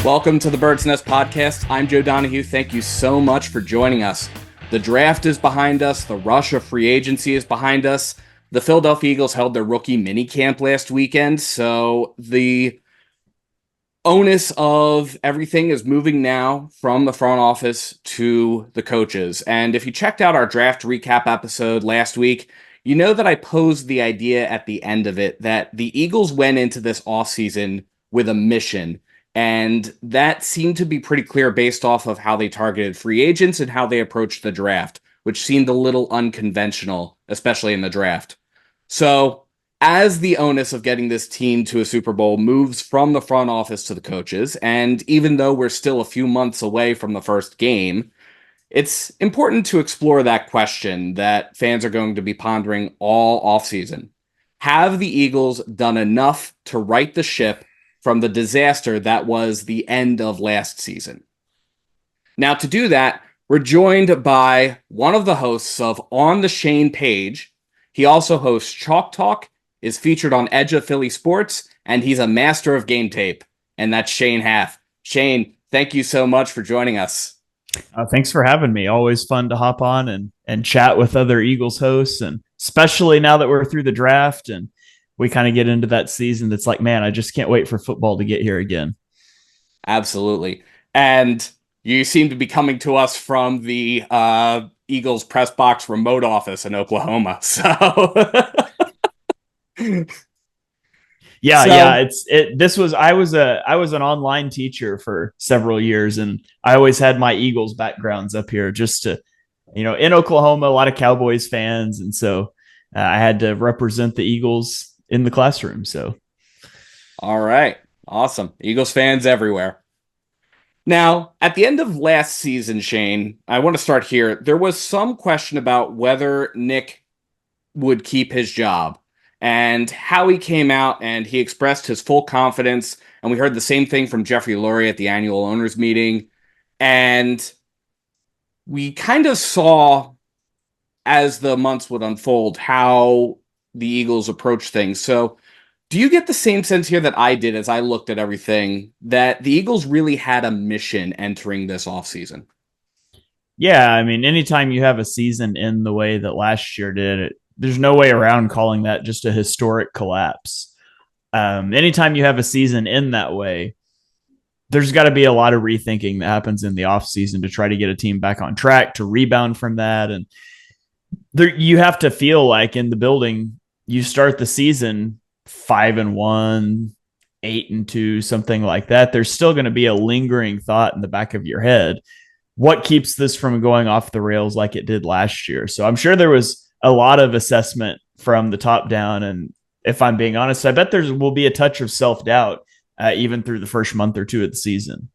Welcome to the Bird's Nest Podcast. I'm Joe Donahue. Thank you so much for joining us. The draft is behind us. The rush of free agency is behind us. The Philadelphia Eagles held their rookie minicamp last weekend, so the onus of everything is moving now from the front office to the coaches. And if you checked out our draft recap episode last week, you know that I posed the idea at the end of it that the Eagles went into this offseason with a mission. And that seemed to be pretty clear based off of how they targeted free agents and how they approached the draft, which seemed a little unconventional, especially in the draft. So as the onus of getting this team to a Super Bowl moves from the front office to the coaches, and even though we're still a few months away from the first game, it's important to explore that question that fans are going to be pondering all offseason. Have the Eagles done enough to right the ship from the disaster that was the end of last season? Now, to do that, we're joined by one of the hosts of On the Shane page. He also hosts Chalk Talk, is featured on Edge of Philly Sports, and he's a master of game tape, and that's Shane Haff. Shane, thank you so much for joining us. Thanks for having me. Always fun to hop on and chat with other Eagles hosts, and especially now that we're through the draft and we kind of get into that season that's like, man, I just can't wait for football to get here again. Absolutely. And you seem to be coming to us from the Eagles press box remote office in Oklahoma. So I was an online teacher for several years, and I always had my Eagles backgrounds up here just to, in Oklahoma, a lot of Cowboys fans. And so I had to represent the Eagles in the classroom. So, all right. Awesome. Eagles fans everywhere. Now, at the end of last season, Shane, I want to start here. There was some question about whether Nick would keep his job and how he came out, and he expressed his full confidence. And we heard the same thing from Jeffrey Lurie at the annual owners meeting. And we kind of saw, as the months would unfold, how the Eagles approach things. So do you get the same sense here that I did as I looked at everything, that the Eagles really had a mission entering this offseason? Yeah, I mean, anytime you have a season in the way that last year did, there's no way around calling that just a historic collapse. Anytime you have a season in that way, there's got to be a lot of rethinking that happens in the offseason to try to get a team back on track, to rebound from that. And you have to feel like in the building, you start the season 5-1, 8-2, something like that. There's still going to be a lingering thought in the back of your head. What keeps this from going off the rails like it did last year? So I'm sure there was a lot of assessment from the top down. And if I'm being honest, I bet there will be a touch of self-doubt even through the first month or two of the season.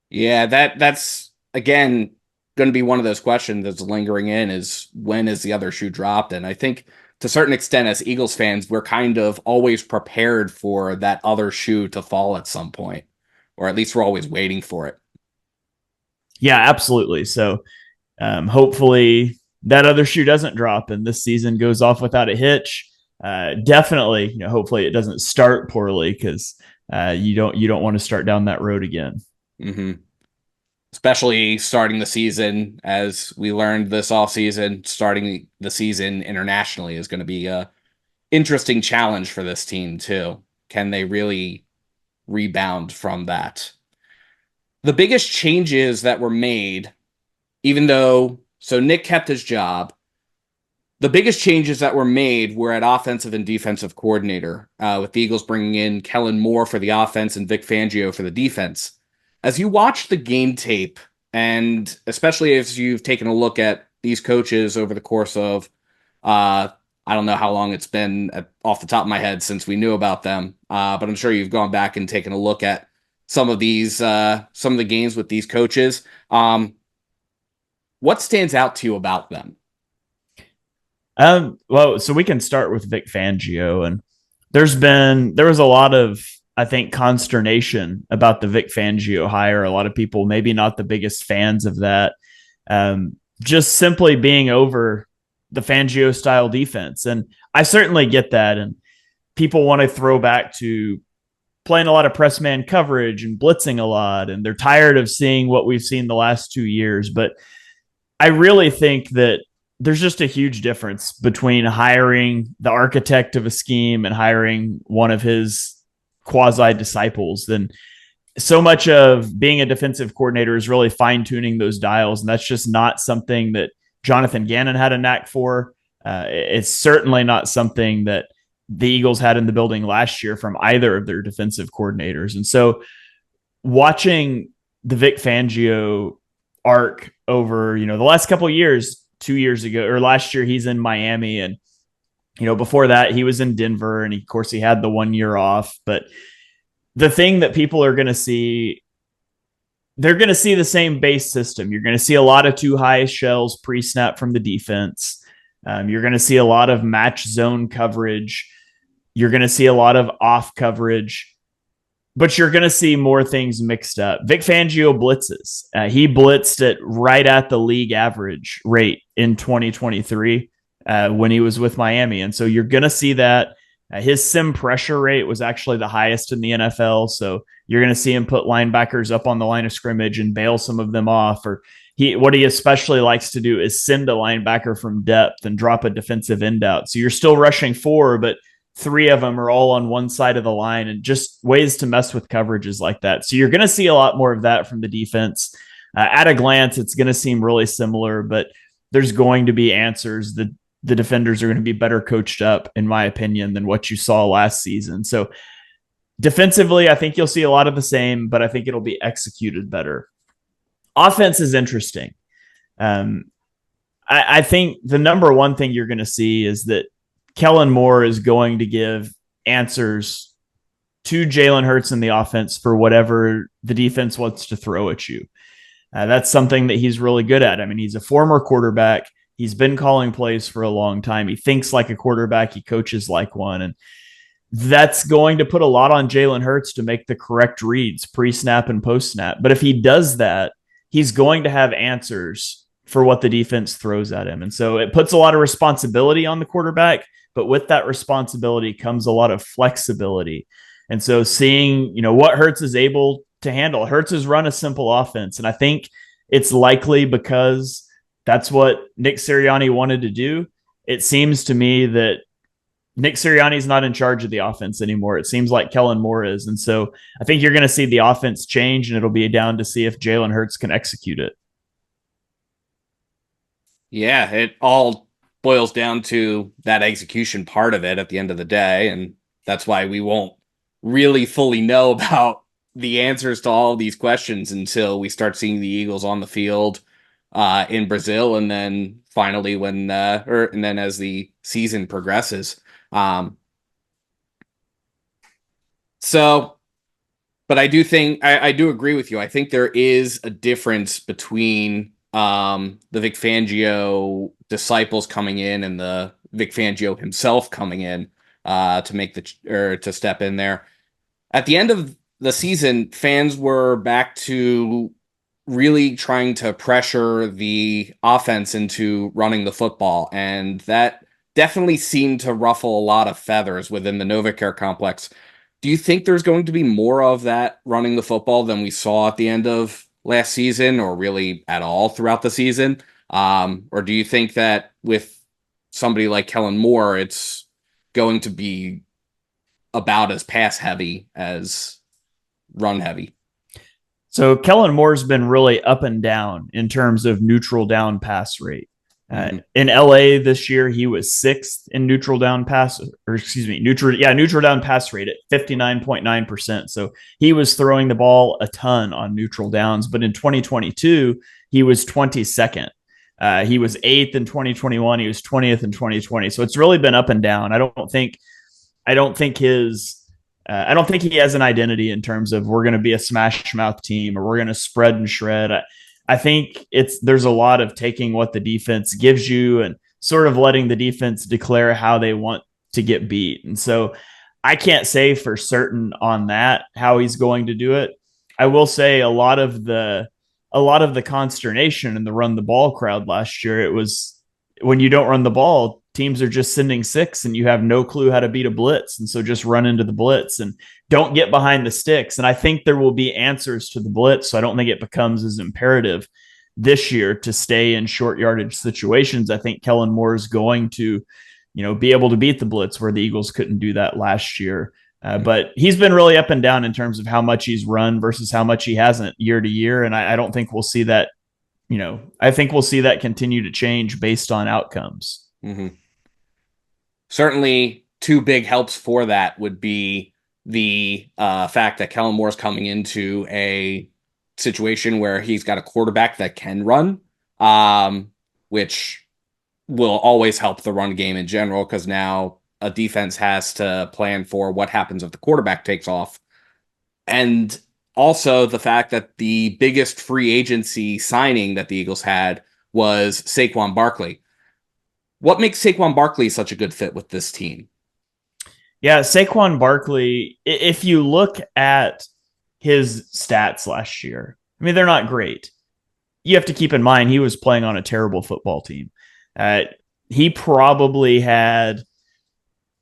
Yeah, that's again going to be one of those questions that's lingering in, is when is the other shoe dropped? And I think to a certain extent, as Eagles fans, we're kind of always prepared for that other shoe to fall at some point, or at least we're always waiting for it. Yeah, absolutely. So hopefully that other shoe doesn't drop and this season goes off without a hitch. Definitely, hopefully it doesn't start poorly, because you don't want to start down that road again. Mm-hmm. Especially starting the season, as we learned this offseason, starting the season internationally is going to be a interesting challenge for this team too. Can they really rebound from that? The biggest changes that were made, so Nick kept his job. The biggest changes that were made were at offensive and defensive coordinator, with the Eagles bringing in Kellen Moore for the offense and Vic Fangio for the defense. As you watch the game tape, and especially as you've taken a look at these coaches over the course of, I don't know how long it's been off the top of my head since we knew about them, but I'm sure you've gone back and taken a look at some of the games with these coaches. What stands out to you about them? Well, so we can start with Vic Fangio, and there was a lot of, I think, consternation about the Vic Fangio hire. A lot of people, maybe not the biggest fans of that, just simply being over the Fangio style defense. And I certainly get that. And people want to throw back to playing a lot of press man coverage and blitzing a lot, and they're tired of seeing what we've seen the last 2 years. But I really think that there's just a huge difference between hiring the architect of a scheme and hiring one of his quasi disciples. And so much of being a defensive coordinator is really fine tuning those dials. And that's just not something that Jonathan Gannon had a knack for. It's certainly not something that the Eagles had in the building last year from either of their defensive coordinators. And so watching the Vic Fangio arc over, the last couple of years, 2 years ago or last year, he's in Miami. And, before that, he was in Denver. And of course, he had the 1 year off. But the thing that people are going to see, they're going to see the same base system. You're going to see a lot of too high shells pre-snap from the defense. You're going to see a lot of match zone coverage. You're going to see a lot of off coverage, but you're going to see more things mixed up. Vic Fangio blitzes. He blitzed it right at the league average rate in 2023 when he was with Miami. And so you're going to see that. His sim pressure rate was actually the highest in the NFL. So you're going to see him put linebackers up on the line of scrimmage and bail some of them off. Or what he especially likes to do is send a linebacker from depth and drop a defensive end out. So you're still rushing four, but three of them are all on one side of the line, and just ways to mess with coverages like that. So you're going to see a lot more of that from the defense. At a glance, it's going to seem really similar, but there's going to be answers. The defenders are going to be better coached up, in my opinion, than what you saw last season. So defensively, I think you'll see a lot of the same, but I think it'll be executed better. Offense is interesting. I think the number one thing you're going to see is that Kellen Moore is going to give answers to Jalen Hurts in the offense for whatever the defense wants to throw at you. That's something that he's really good at. I mean, he's a former quarterback. He's been calling plays for a long time. He thinks like a quarterback. He coaches like one. And that's going to put a lot on Jalen Hurts to make the correct reads pre-snap and post-snap. But if he does that, he's going to have answers for what the defense throws at him. And so it puts a lot of responsibility on the quarterback, but with that responsibility comes a lot of flexibility. And so seeing, what Hurts is able to handle. Hurts has run a simple offense. And I think it's likely because that's what Nick Sirianni wanted to do. It seems to me that Nick Sirianni is not in charge of the offense anymore. It seems like Kellen Moore is. And so I think you're going to see the offense change, and it'll be down to see if Jalen Hurts can execute it. Yeah, it all boils down to that execution part of it at the end of the day. And that's why we won't really fully know about the answers to all of these questions until we start seeing the Eagles on the field in Brazil. And then finally and then as the season progresses. But I do think, I do agree with you. I think there is a difference between the Vic Fangio disciples coming in and the Vic Fangio himself coming in to step in there. At the end of the season, fans were back to really trying to pressure the offense into running the football, and that definitely seemed to ruffle a lot of feathers within the NovaCare complex. Do you think there's going to be more of that running the football than we saw at the end of last season, or really at all throughout the season? Or do you think that with somebody like Kellen Moore, it's going to be about as pass heavy as run heavy? So Kellen Moore's been really up and down in terms of neutral down pass rate. In LA this year, he was sixth in neutral down pass down pass rate at 59.9%. So he was throwing the ball a ton on neutral downs. But in 2022, he was 22nd. He was 8th in 2021. He was 20th in 2020. So it's really been up and down. I don't think he has an identity in terms of we're going to be a smash mouth team or we're going to spread and shred. I think there's a lot of taking what the defense gives you and sort of letting the defense declare how they want to get beat. And so I can't say for certain on that, how he's going to do it. I will say a lot of the consternation in the run the ball crowd last year, it was when you don't run the ball, teams are just sending six and you have no clue how to beat a blitz. And so just run into the blitz and don't get behind the sticks. And I think there will be answers to the blitz. So I don't think it becomes as imperative this year to stay in short yardage situations. I think Kellen Moore is going to, be able to beat the blitz where the Eagles couldn't do that last year. But he's been really up and down in terms of how much he's run versus how much he hasn't year to year. And I don't think we'll see that. I think we'll see that continue to change based on outcomes. Mm-hmm. Certainly, two big helps for that would be the fact that Kellen Moore's coming into a situation where he's got a quarterback that can run, which will always help the run game in general, because now a defense has to plan for what happens if the quarterback takes off. And also the fact that the biggest free agency signing that the Eagles had was Saquon Barkley. What makes Saquon Barkley such a good fit with this team? Yeah, Saquon Barkley, if you look at his stats last year, I mean, they're not great. You have to keep in mind he was playing on a terrible football team. He probably had,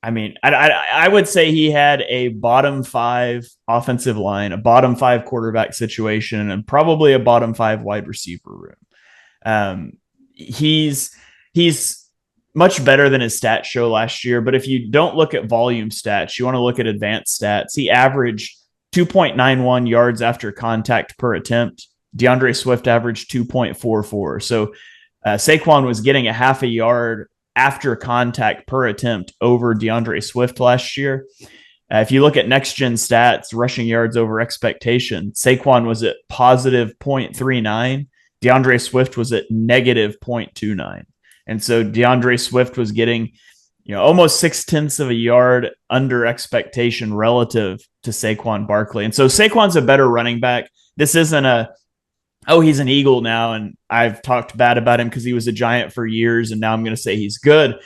I would say he had a bottom 5 offensive line, a bottom 5 quarterback situation, and probably a bottom 5 wide receiver room. He's much better than his stats show last year, but if you don't look at volume stats, you want to look at advanced stats. He averaged 2.91 yards after contact per attempt. DeAndre Swift averaged 2.44. So Saquon was getting a half a yard after contact per attempt over DeAndre Swift last year. If you look at next gen stats, rushing yards over expectation, Saquon was at positive 0.39. DeAndre Swift was at negative 0.29. And so DeAndre Swift was getting, almost 0.6 of a yard under expectation relative to Saquon Barkley. And so Saquon's a better running back. This isn't he's an Eagle now, and I've talked bad about him because he was a Giant for years, and now I'm going to say he's good.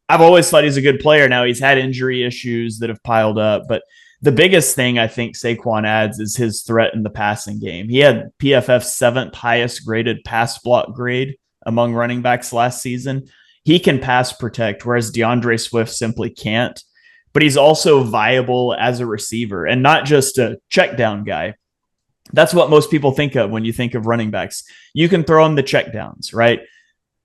I've always thought he's a good player. Now he's had injury issues that have piled up, but the biggest thing I think Saquon adds is his threat in the passing game. He had PFF's 7th highest graded pass block grade among running backs last season. He can pass protect, whereas DeAndre Swift simply can't. But he's also viable as a receiver and not just a check down guy. That's what most people think of when you think of running backs. You can throw him the check downs, right?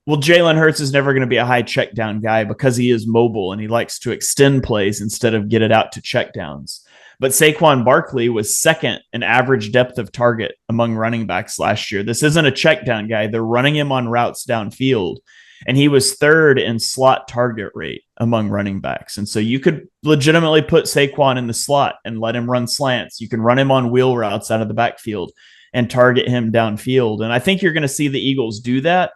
Well, Jalen Hurts is never going to be a high check down guy because he is mobile and he likes to extend plays instead of get it out to check downs. But Saquon Barkley was second in average depth of target among running backs last year. This isn't a check down guy. They're running him on routes downfield. And he was third in slot target rate among running backs. And so you could legitimately put Saquon in the slot and let him run slants. You can run him on wheel routes out of the backfield and target him downfield. And I think you're going to see the Eagles do that.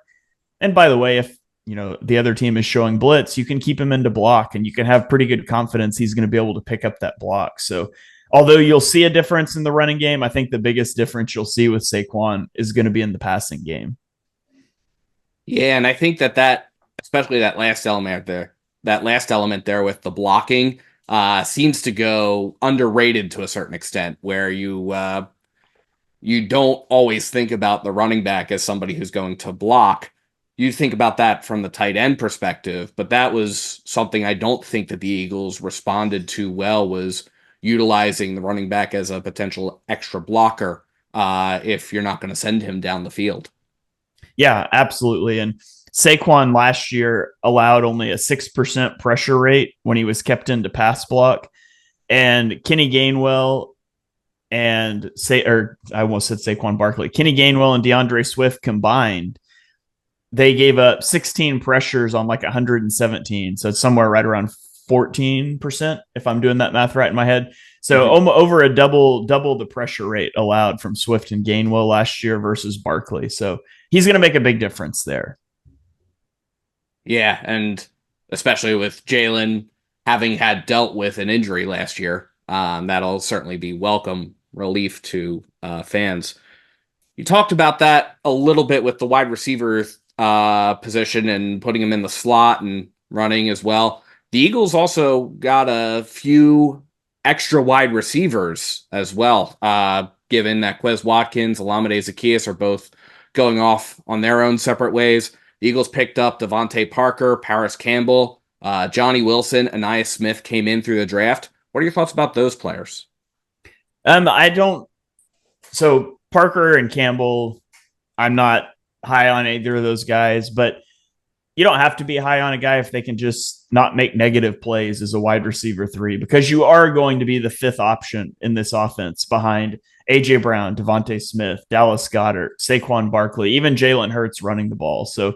And by the way, if the other team is showing blitz, you can keep him into block and you can have pretty good confidence he's going to be able to pick up that block. So although you'll see a difference in the running game, I think the biggest difference you'll see with Saquon is going to be in the passing game. Yeah, and I think that especially that last element there with the blocking seems to go underrated to a certain extent, where you don't always think about the running back as somebody who's going to block. You think about that from the tight end perspective, but that was something I don't think that the Eagles responded to well, was utilizing the running back as a potential extra blocker if you're not going to send him down the field. Yeah, absolutely. And Saquon last year allowed only a 6% pressure rate when he was kept into pass block. And Kenny Gainwell and I almost said Saquon Barkley. Kenny Gainwell and DeAndre Swift combined, they gave up 16 pressures on like 117. So it's somewhere right around 14%, if I'm doing that math right in my head. So over a double the pressure rate allowed from Swift and Gainwell last year versus Barkley. So he's going to make a big difference there. Yeah, and especially with Jalen having had dealt with an injury last year, that'll certainly be welcome relief to fans. You talked about that a little bit with the wide receiver position and putting him in the slot and running as well. The Eagles also got a few extra wide receivers as well, given that Quez Watkins, Olamide Zaccheaus are both going off on their own separate ways. The Eagles picked up Devontae Parker, Paris Campbell, Johnny Wilson, Anais Smith came in through the draft. What are your thoughts about those players? I don't. So Parker and Campbell, I'm not high on either of those guys, but you don't have to be high on a guy if they can just not make negative plays as a wide receiver 3, because you are going to be the 5th option in this offense behind AJ Brown, Devontae Smith, Dallas Goedert, Saquon Barkley, even Jalen Hurts running the ball. So,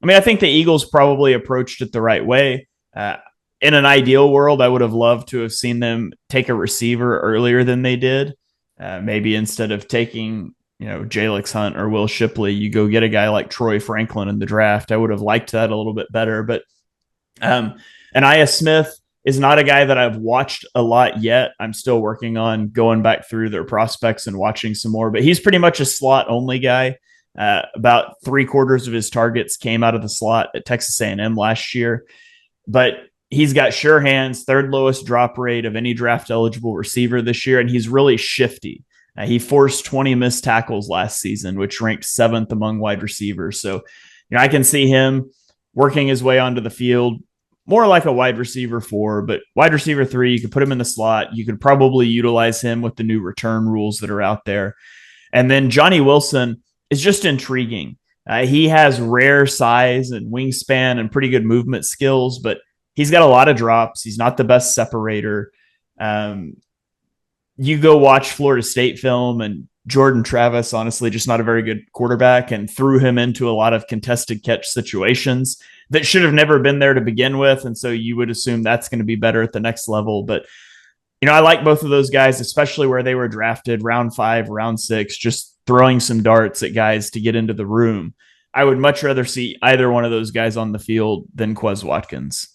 I mean, I think the Eagles probably approached it the right way. In an ideal world, I would have loved to have seen them take a receiver earlier than they did. Maybe instead of taking Jalix Hunt or Will Shipley, you go get a guy like Troy Franklin in the draft. I would have liked that a little bit better. But Anais Smith is not a guy that I've watched a lot yet. I'm still working on going back through their prospects and watching some more. But he's pretty much a slot only guy. About 3/4 of his targets came out of the slot at Texas A&M last year. But he's got sure hands, 3rd lowest drop rate of any draft eligible receiver this year, and he's really shifty. He forced 20 missed tackles last season, which ranked 7th among wide receivers. So, I can see him working his way onto the field more like a wide receiver 4, but wide receiver 3, you could put him in the slot. You could probably utilize him with the new return rules that are out there. And then Johnny Wilson is just intriguing. He has rare size and wingspan and pretty good movement skills, but he's got a lot of drops. He's not the best separator. You go watch Florida State film, and Jordan Travis, honestly, just not a very good quarterback, and threw him into a lot of contested catch situations that should have never been there to begin with. And so you would assume that's going to be better at the next level. But, I like both of those guys, especially where they were drafted round 5, round 6, just throwing some darts at guys to get into the room. I would much rather see either one of those guys on the field than Quez Watkins.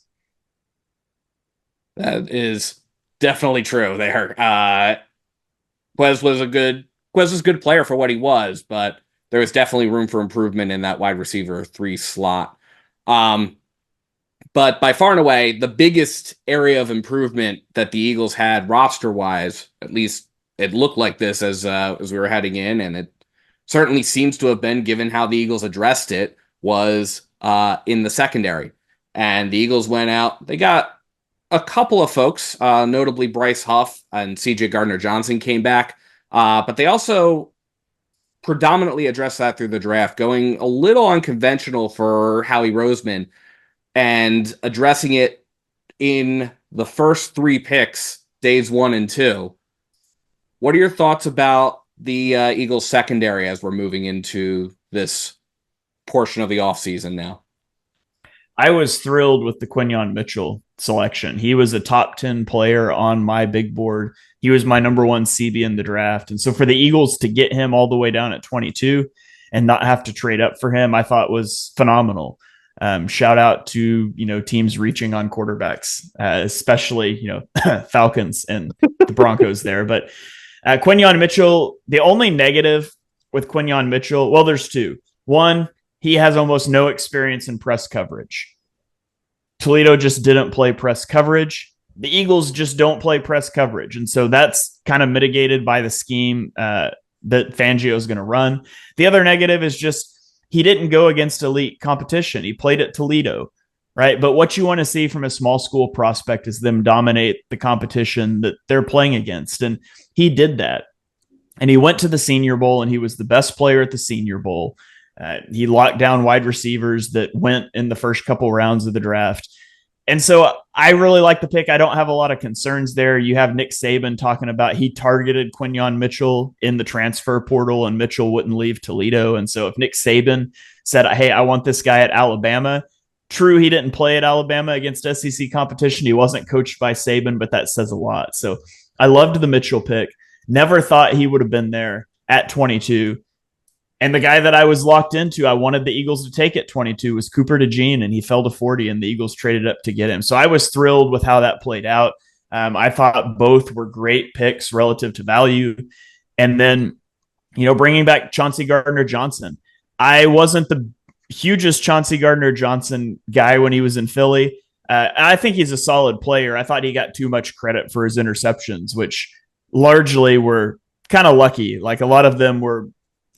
That is definitely true there. Quez was a good player for what he was, but there was definitely room for improvement in that wide receiver 3 slot. But by far and away, the biggest area of improvement that the Eagles had roster-wise, at least it looked like this as we were heading in, and it certainly seems to have been, given how the Eagles addressed it, was in the secondary. And the Eagles went out. They got a couple of folks, notably Bryce Huff and CJ Gardner-Johnson came back. But they also predominantly addressed that through the draft, going a little unconventional for Howie Roseman and addressing it in the first 3 picks, days 1 and 2. What are your thoughts about the Eagles secondary as we're moving into this portion of the offseason now? I was thrilled with the Quinyon Mitchell selection. He was a top 10 player on my big board. He was my number 1 CB in the draft. And so for the Eagles to get him all the way down at 22 and not have to trade up for him, I thought was phenomenal. Shout out to, teams reaching on quarterbacks, especially, Falcons and the Broncos there. But Quinyon Mitchell, the only negative with Quinyon Mitchell, well, there's 2. One, he has almost no experience in press coverage. Toledo just didn't play press coverage. The Eagles just don't play press coverage. And so that's kind of mitigated by the scheme that Fangio is going to run. The other negative is just he didn't go against elite competition. He played at Toledo, right? But what you want to see from a small school prospect is them dominate the competition that they're playing against. And he did that. And he went to the Senior Bowl, and he was the best player at the Senior Bowl. He locked down wide receivers that went in the first couple rounds of the draft. And so I really like the pick. I don't have a lot of concerns there. You have Nick Saban talking about he targeted Quinyon Mitchell in the transfer portal, and Mitchell wouldn't leave Toledo. And so if Nick Saban said, hey, I want this guy at Alabama, true, he didn't play at Alabama against SEC competition. He wasn't coached by Saban, but that says a lot. So I loved the Mitchell pick. Never thought he would have been there at 22. And the guy that I was locked into, I wanted the Eagles to take at 22, was Cooper DeJean, and he fell to 40, and the Eagles traded up to get him. So I was thrilled with how that played out. I thought both were great picks relative to value. And then, bringing back Chauncey Gardner-Johnson. I wasn't the hugest Chauncey Gardner-Johnson guy when he was in Philly. I think he's a solid player. I thought he got too much credit for his interceptions, which largely were kind of lucky. Like, a lot of them were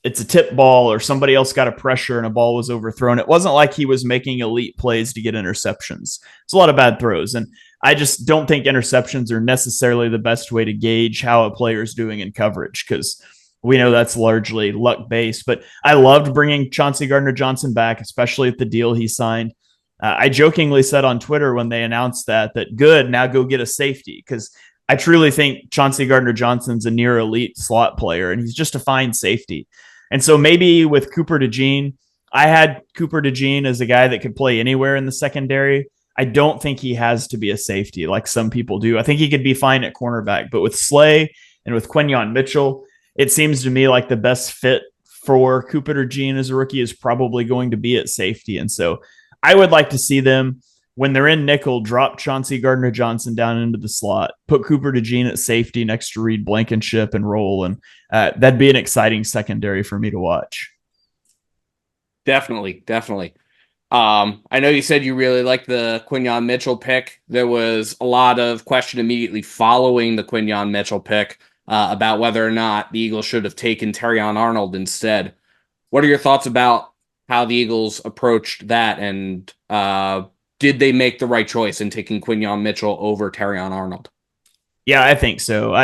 it's a tip ball or somebody else got a pressure and a ball was overthrown. It wasn't like he was making elite plays to get interceptions. It's a lot of bad throws. And I just don't think interceptions are necessarily the best way to gauge how a player is doing in coverage because we know that's largely luck based. But I loved bringing Chauncey Gardner-Johnson back, especially at the deal he signed. I jokingly said on Twitter when they announced that good, now go get a safety because I truly think Chauncey Gardner-Johnson's a near elite slot player and he's just a fine safety. And so maybe with Cooper DeJean, I had Cooper DeJean as a guy that could play anywhere in the secondary. I don't think he has to be a safety like some people do. I think he could be fine at cornerback, but with Slay and with Quinyon Mitchell, it seems to me like the best fit for Cooper DeJean as a rookie is probably going to be at safety. And so I would like to see them, when they're in nickel, drop Chauncey Gardner-Johnson down into the slot, put Cooper DeJean at safety next to Reed Blankenship and roll. And that'd be an exciting secondary for me to watch. Definitely, definitely. I know you said you really liked the Quinyon Mitchell pick. There was a lot of question immediately following the Quinyon Mitchell pick about whether or not the Eagles should have taken Terrion Arnold instead. What are your thoughts about how the Eagles approached that, and did they make the right choice in taking Quinyon Mitchell over Terrion Arnold? Yeah, I think so.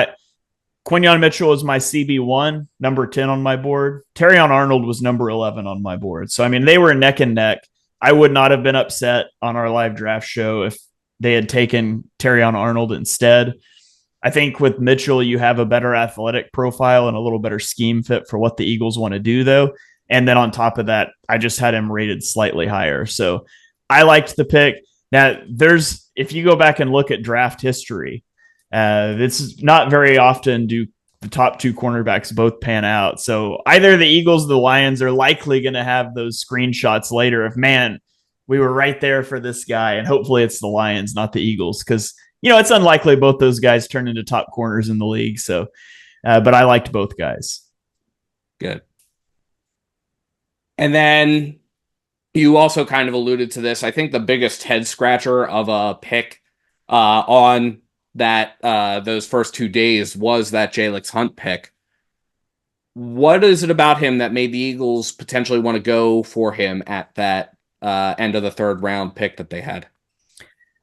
Quinyon Mitchell was my CB1, number 10 on my board. Terrion Arnold was number 11 on my board. So, I mean, they were neck and neck. I would not have been upset on our live draft show if they had taken Terrion Arnold instead. I think with Mitchell, you have a better athletic profile and a little better scheme fit for what the Eagles want to do, though. And then on top of that, I just had him rated slightly higher. So I liked the pick. Now, if you go back and look at draft history, it's not very often do the top two cornerbacks both pan out. So either the Eagles or the Lions are likely going to have those screenshots later of, man, we were right there for this guy. And hopefully it's the Lions, not the Eagles, because, it's unlikely both those guys turn into top corners in the league. So, but I liked both guys. Good. And then you also kind of alluded to this. I think the biggest head scratcher of a pick on that those first 2 days was that Jalix Hunt pick. What is it about him that made the Eagles potentially want to go for him at that end of the third round pick that they had?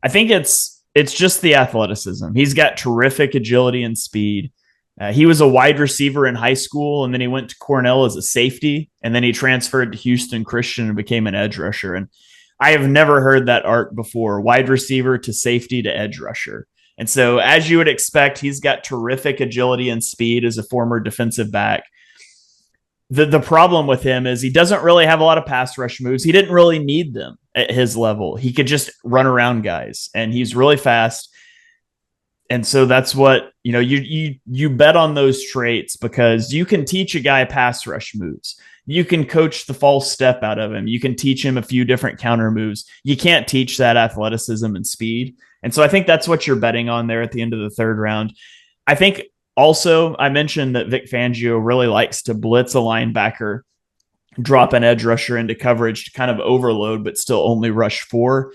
I think it's just the athleticism. He's got terrific agility and speed. He was a wide receiver in high school, and then he went to Cornell as a safety, and then he transferred to Houston Christian and became an edge rusher. And I have never heard that arc before, wide receiver to safety to edge rusher. And so, as you would expect, he's got terrific agility and speed as a former defensive back. The problem with him is he doesn't really have a lot of pass rush moves. He didn't really need them at his level. He could just run around guys, and he's really fast. And so that's what, you bet on those traits because you can teach a guy pass rush moves. You can coach the false step out of him. You can teach him a few different counter moves. You can't teach that athleticism and speed. And so I think that's what you're betting on there at the end of the third round. I think also I mentioned that Vic Fangio really likes to blitz a linebacker, drop an edge rusher into coverage to kind of overload, but still only rush 4.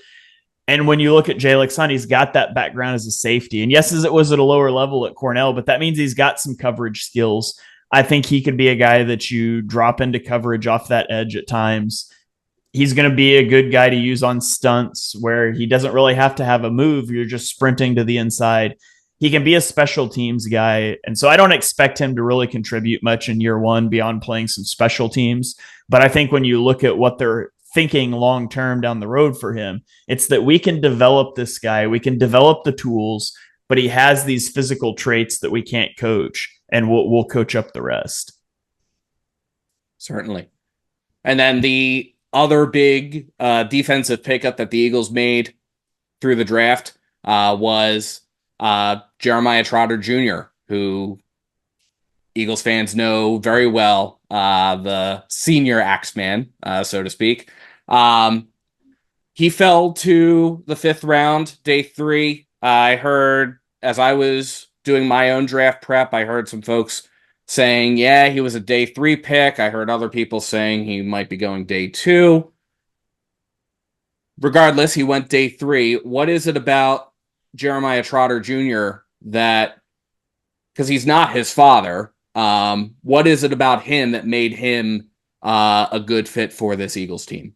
And when you look at Jalix Hunt, he's got that background as a safety. And yes, as it was at a lower level at Cornell, but that means he's got some coverage skills. I think he could be a guy that you drop into coverage off that edge at times. He's going to be a good guy to use on stunts where he doesn't really have to have a move. You're just sprinting to the inside. He can be a special teams guy. And so I don't expect him to really contribute much in year one beyond playing some special teams. But I think when you look at what they're thinking long-term down the road for him, it's that we can develop this guy. We can develop the tools, but he has these physical traits that we can't coach, and we'll coach up the rest. Certainly. And then the other big defensive pickup that the Eagles made through the draft was Jeremiah Trotter Jr., who Eagles fans know very well, the senior Axeman, so to speak. He fell to the 5th round, day 3. I heard, as I was doing my own draft prep, I heard some folks saying, yeah, he was a day 3 pick. I heard other people saying he might be going day 2. Regardless, he went day 3. What is it about Jeremiah Trotter Jr. that, because he's not his father, What is it about him that made him a good fit for this Eagles team?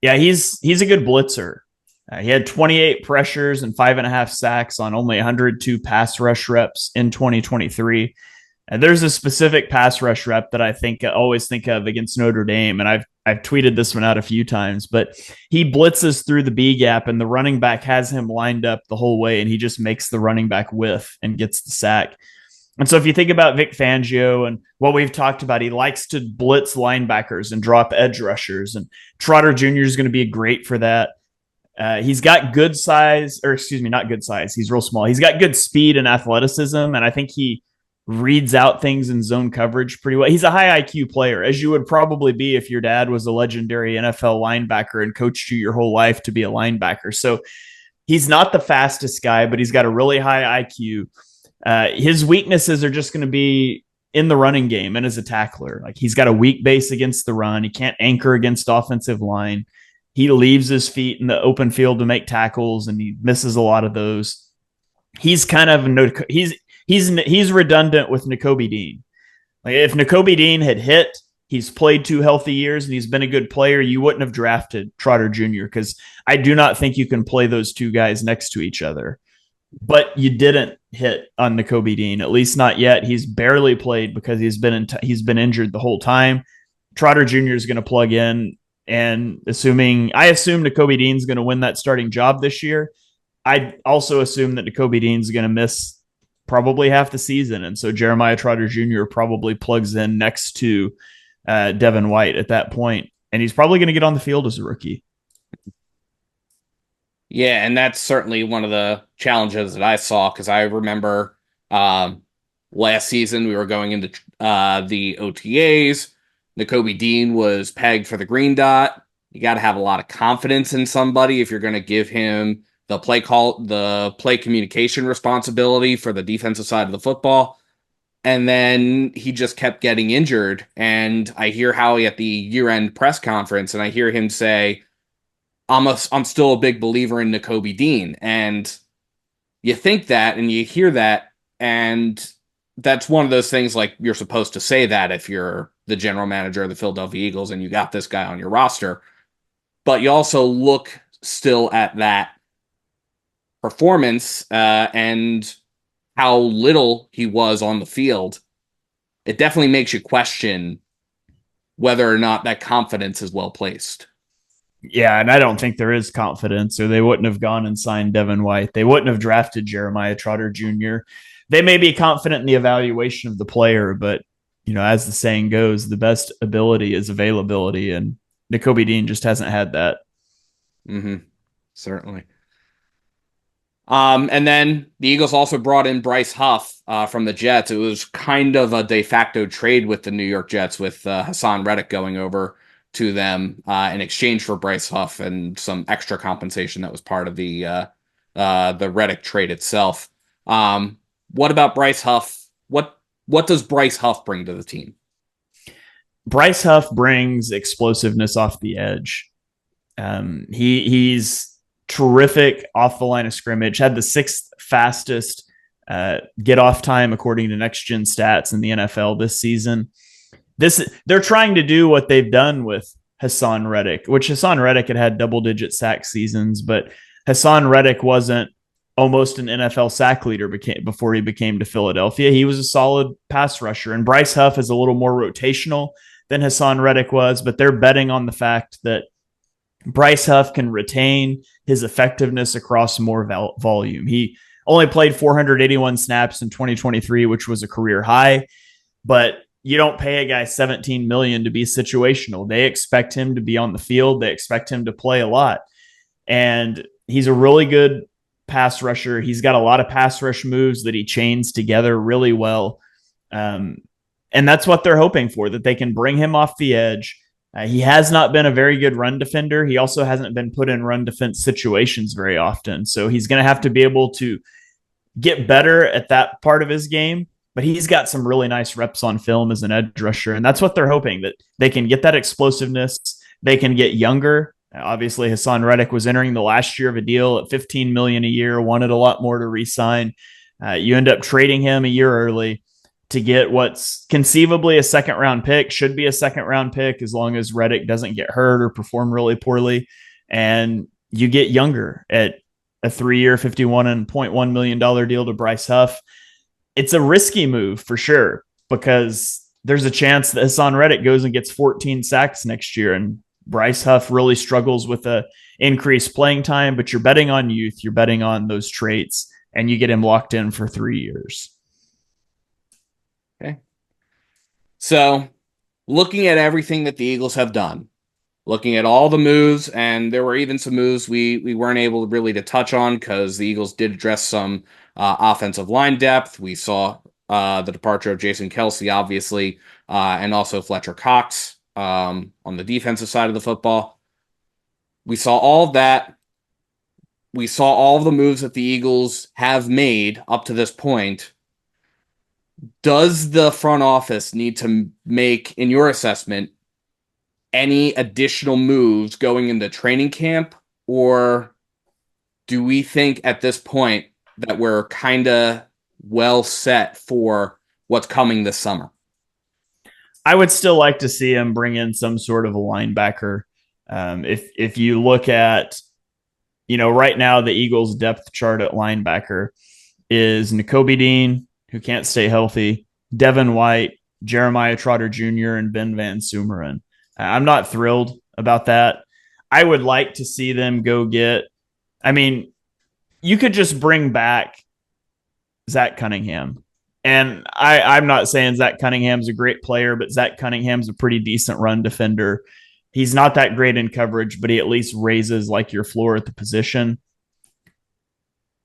Yeah, he's a good blitzer. He had 28 pressures and 5.5 sacks on only 102 pass rush reps in 2023. And there's a specific pass rush rep that I always think of against Notre Dame, and I've tweeted this one out a few times. But he blitzes through the B gap, and the running back has him lined up the whole way, and he just makes the running back whiff and gets the sack. And so if you think about Vic Fangio and what we've talked about, he likes to blitz linebackers and drop edge rushers, and Trotter Jr. is going to be great for that. He's got good size, or excuse me, not good size. He's real small. He's got good speed and athleticism, and I think he reads out things in zone coverage pretty well. He's a high IQ player, as you would probably be if your dad was a legendary NFL linebacker and coached you your whole life to be a linebacker. So he's not the fastest guy, but he's got a really high IQ. His weaknesses are just going to be in the running game and as a tackler. Like, he's got a weak base against the run. He can't anchor against offensive line. He leaves his feet in the open field to make tackles, and he misses a lot of those. He's kind of he's redundant with Nakobe Dean. Like, if Nakobe Dean had hit, he's played 2 healthy years and he's been a good player, you wouldn't have drafted Trotter Jr. because I do not think you can play those two guys next to each other. But you didn't hit on Nakobe Dean, at least not yet. He's barely played because he's been injured the whole time. Trotter Jr. is going to plug in, and I assume Nakobe Dean's going to win that starting job this year. I also assume that Nakobe Dean's going to miss probably half the season, and so Jeremiah Trotter Jr. probably plugs in next to Devin White at that point, and he's probably going to get on the field as a rookie. Yeah, and that's certainly one of the challenges that I saw, because I remember last season we were going into the OTAs. Nakobe Dean was pegged for the green dot. You got to have a lot of confidence in somebody if you're going to give him the play communication responsibility for the defensive side of the football. And then he just kept getting injured. And I hear Howie at the year-end press conference, and I hear him say, I'm still a big believer in Nakobe Dean. And you think that and you hear that, and that's one of those things, like, you're supposed to say that if you're the general manager of the Philadelphia Eagles and you got this guy on your roster. But you also look still at that performance and how little he was on the field. It definitely makes you question whether or not that confidence is well placed. Yeah, and I don't think there is confidence, or they wouldn't have gone and signed Devin White. They wouldn't have drafted Jeremiah Trotter Jr. They may be confident in the evaluation of the player, but, as the saying goes, the best ability is availability, and Nakobe Dean just hasn't had that. Mm-hmm. Certainly. And then the Eagles also brought in Bryce Huff from the Jets. It was kind of a de facto trade with the New York Jets, with Hassan Reddick going over to them in exchange for Bryce Huff and some extra compensation that was part of the Reddick trade itself. What about Bryce Huff? What does Bryce Huff bring to the team? Bryce Huff brings explosiveness off the edge. He's terrific off the line of scrimmage. Had the 6th fastest get off time according to Next Gen Stats in the NFL this season. They're trying to do what they've done with Hassan Reddick, which Hassan Reddick had double-digit sack seasons, but Hassan Reddick wasn't almost an NFL sack leader before he became to Philadelphia. He was a solid pass rusher, and Bryce Huff is a little more rotational than Hassan Reddick was, but they're betting on the fact that Bryce Huff can retain his effectiveness across more volume. He only played 481 snaps in 2023, which was a career high, but you don't pay a guy $17 million to be situational. They expect him to be on the field. They expect him to play a lot. And he's a really good pass rusher. He's got a lot of pass rush moves that he chains together really well. And that's what they're hoping for, that they can bring him off the edge. He has not been a very good run defender. He also hasn't been put in run defense situations very often. So he's going to have to be able to get better at that part of his game. But he's got some really nice reps on film as an edge rusher. And that's what they're hoping, that they can get that explosiveness. They can get younger. Obviously, Hassan Reddick was entering the last year of a deal at $15 million a year, wanted a lot more to re-sign. You end up trading him a year early. to get what's conceivably a second round pick, should be a second round pick as long as Reddick doesn't get hurt or perform really poorly. And you get younger at a 3-year, $51.1 million deal to Bryce Huff. It's a risky move for sure, because there's a chance that Hassan Reddick goes and gets 14 sacks next year, and Bryce Huff really struggles with the increased playing time, but you're betting on youth, you're betting on those traits, and you get him locked in for 3 years. Okay. So, looking at everything that the Eagles have done, looking at all the moves, and there were even some moves we weren't able really to touch on because the Eagles did address some offensive line depth. We saw the departure of Jason Kelce, obviously, and also Fletcher Cox on the defensive side of the football. We saw all of that. We saw all of the moves that the Eagles have made up to this point. Does the front office need to make, in your assessment, any additional moves going into training camp, or do we think at this point that we're kind of well set for what's coming this summer? I would still like to see him bring in some sort of a linebacker. If you look at, right now the Eagles depth chart at linebacker is Nakobe Dean, who can't stay healthy, Devin White, Jeremiah Trotter Jr., and Ben Van Sumeren. I'm not thrilled about that. I would like to see them go get, you could just bring back Zach Cunningham. And I'm not saying Zach Cunningham's a great player, but Zach Cunningham's a pretty decent run defender. He's not that great in coverage, but he at least raises like your floor at the position.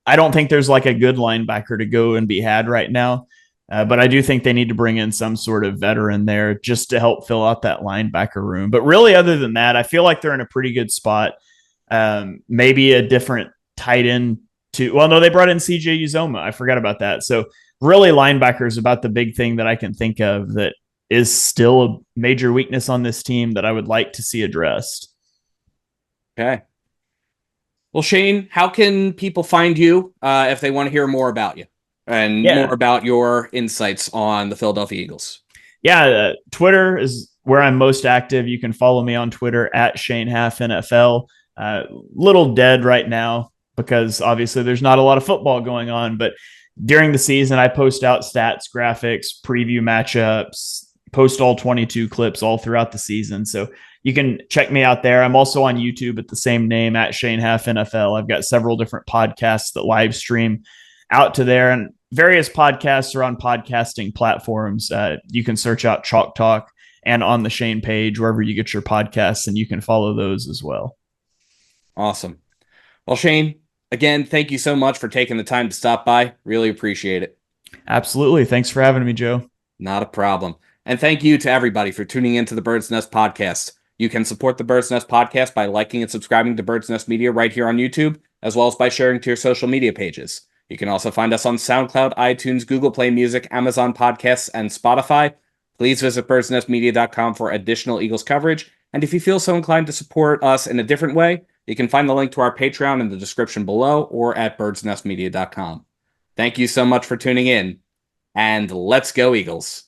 I don't think there's like a good linebacker to go and be had right now. But I do think they need to bring in some sort of veteran there just to help fill out that linebacker room. But really, other than that, I feel like they're in a pretty good spot. Maybe a different tight end too. Well, no, they brought in CJ Uzoma. I forgot about that. So really, linebacker is about the big thing that I can think of that is still a major weakness on this team that I would like to see addressed. Okay. Well, Shane, how can people find you if they want to hear more about you and more about your insights on the Philadelphia Eagles? Yeah, Twitter is where I'm most active. You can follow me on Twitter at Shane Haff NFL. Little dead right now because obviously there's not a lot of football going on, but during the season, I post out stats, graphics, preview matchups, post all 22 clips all throughout the season. So you can check me out there. I'm also on YouTube at the same name, at Shane Haff NFL. I've got several different podcasts that live stream out to there, and various podcasts are on podcasting platforms. You can search out Chalk Talk and On the Shane page, wherever you get your podcasts, and you can follow those as well. Awesome. Well, Shane, again, thank you so much for taking the time to stop by. Really appreciate it. Absolutely. Thanks for having me, Joe. Not a problem. And thank you to everybody for tuning into the Bird's Nest podcast. You can support the Bird's Nest podcast by liking and subscribing to Bird's Nest Media right here on YouTube, as well as by sharing to your social media pages. You can also find us on SoundCloud, iTunes, Google Play Music, Amazon Podcasts, and Spotify. Please visit birdsnestmedia.com for additional Eagles coverage. And if you feel so inclined to support us in a different way, you can find the link to our Patreon in the description below or at birdsnestmedia.com. Thank you so much for tuning in, and let's go Eagles.